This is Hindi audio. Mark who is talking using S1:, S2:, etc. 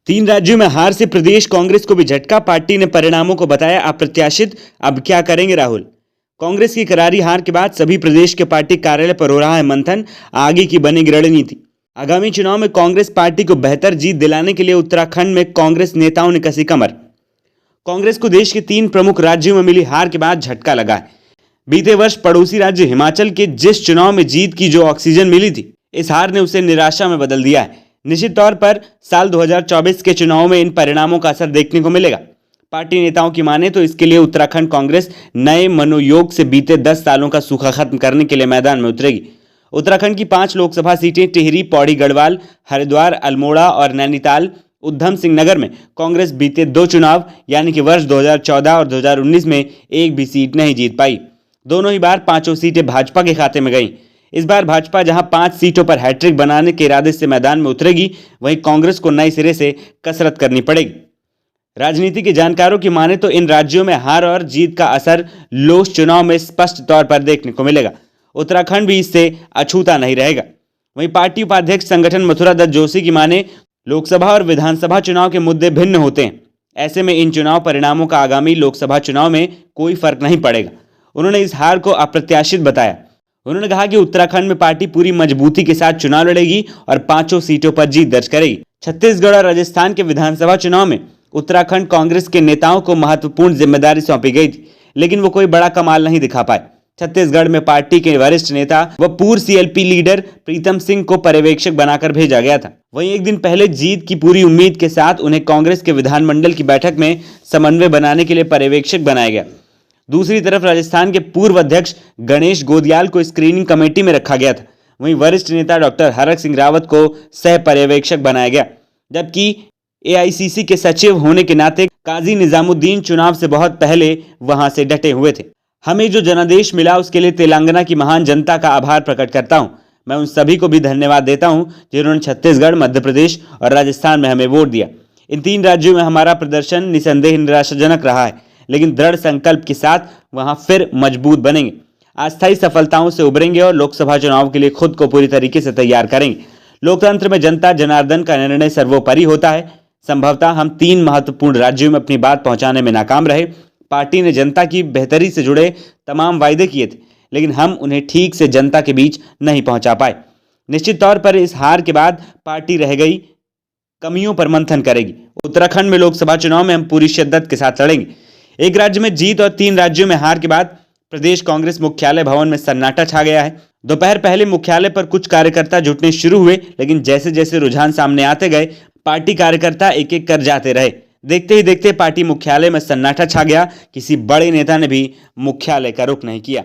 S1: तीन राज्यों में हार से प्रदेश कांग्रेस को भी झटका। पार्टी ने परिणामों को बताया अप्रत्याशित। अब क्या करेंगे राहुल? कांग्रेस की करारी हार के बाद सभी प्रदेश के पार्टी कार्यालय पर हो रहा है मंथन। आगे की बनेगी रणनीति। आगामी चुनाव में कांग्रेस पार्टी को बेहतर जीत दिलाने के लिए उत्तराखंड में कांग्रेस नेताओं ने कसी कमर। कांग्रेस को देश के 3 प्रमुख राज्यों में मिली हार के बाद झटका लगा है। बीते वर्ष पड़ोसी राज्य हिमाचल के जिस चुनाव में जीत की जो ऑक्सीजन मिली थी, इस हार ने उसे निराशा में बदल दिया है। निश्चित तौर पर साल 2024 के चुनाव में इन परिणामों का असर देखने को मिलेगा। पार्टी नेताओं की माने तो इसके लिए उत्तराखंड कांग्रेस नए मनोयोग से बीते 10 सालों का सूखा खत्म करने के लिए मैदान में उतरेगी। उत्तराखंड की 5 लोकसभा सीटें टिहरी, पौड़ी गढ़वाल, हरिद्वार, अल्मोड़ा और नैनीताल उधम सिंह नगर में कांग्रेस बीते 2 चुनाव यानी कि वर्ष 2014 और 2019 में एक भी सीट नहीं जीत पाई। दोनों ही बार 5 सीटें भाजपा के खाते में गईं। इस बार भाजपा जहां 5 सीटों पर हैट्रिक बनाने के इरादे से मैदान में उतरेगी, वहीं कांग्रेस को नए सिरे से कसरत करनी पड़ेगी। राजनीति के जानकारों की माने तो इन राज्यों में हार और जीत का असर लोक चुनाव में स्पष्ट तौर पर देखने को मिलेगा। उत्तराखंड भी इससे अछूता नहीं रहेगा। वहीं पार्टी उपाध्यक्ष संगठन मथुरा दत्त जोशी की माने लोकसभा और विधानसभा चुनाव के मुद्दे भिन्न होते हैं। ऐसे में इन चुनाव परिणामों का आगामी लोकसभा चुनाव में कोई फर्क नहीं पड़ेगा। उन्होंने इस हार को अप्रत्याशित बताया। उन्होंने कहा कि उत्तराखंड में पार्टी पूरी मजबूती के साथ चुनाव लड़ेगी और 5 सीटों पर जीत दर्ज करेगी। छत्तीसगढ़ और राजस्थान के विधानसभा चुनाव में उत्तराखंड कांग्रेस के नेताओं को महत्वपूर्ण जिम्मेदारी सौंपी गई थी, लेकिन वो कोई बड़ा कमाल नहीं दिखा पाए। छत्तीसगढ़ में पार्टी के वरिष्ठ नेता व पूर्व सीएलपी लीडर प्रीतम सिंह को पर्यवेक्षक बनाकर भेजा गया था। वहीं एक दिन पहले जीत की पूरी उम्मीद के साथ उन्हें कांग्रेस के विधानमंडल की बैठक में समन्वय बनाने के लिए पर्यवेक्षक बनाया गया। दूसरी तरफ राजस्थान के पूर्व अध्यक्ष गणेश गोदियाल को स्क्रीनिंग कमेटी में रखा गया था। वहीं वरिष्ठ नेता डॉक्टर हरक सिंह रावत को सह पर्यवेक्षक बनाया गया, जबकि एआईसीसी के सचिव होने के नाते काजी निजामुद्दीन चुनाव से बहुत पहले वहां से डटे हुए थे। हमें जो जनादेश मिला उसके लिए तेलंगाना की महान जनता का आभार प्रकट करता हूं। मैं उन सभी को भी धन्यवाद देता हूं जिन्होंने छत्तीसगढ़, मध्य प्रदेश और राजस्थान में हमें वोट दिया। इन 3 राज्यों में हमारा प्रदर्शन निसंदेह निराशाजनक रहा है, लेकिन दृढ़ संकल्प के साथ वहां फिर मजबूत बनेंगे, अस्थायी सफलताओं से उभरेंगे और लोकसभा चुनाव के लिए खुद को पूरी तरीके से तैयार करेंगे। लोकतंत्र में जनता जनार्दन का निर्णय सर्वोपरि होता है। संभवतः हम 3 महत्वपूर्ण राज्यों में अपनी बात पहुंचाने में नाकाम रहे। पार्टी ने जनता की बेहतरी से जुड़े तमाम वायदे किए थे, लेकिन हम उन्हें ठीक से जनता के बीच नहीं पहुंचा पाए। निश्चित तौर पर इस हार के बाद पार्टी रह गई कमियों पर मंथन करेगी। उत्तराखंड में लोकसभा चुनाव में हम पूरी शिद्दत के साथ लड़ेंगे। एक राज्य में जीत और 3 राज्यों में हार के बाद प्रदेश कांग्रेस मुख्यालय भवन में सन्नाटा छा गया है। दोपहर पहले मुख्यालय पर कुछ कार्यकर्ता जुटने शुरू हुए, लेकिन जैसे जैसे रुझान सामने आते गए, पार्टी कार्यकर्ता एक एक कर जाते रहे। देखते ही देखते पार्टी मुख्यालय में सन्नाटा छा गया। किसी बड़े नेता ने भी मुख्यालय का रुख नहीं किया।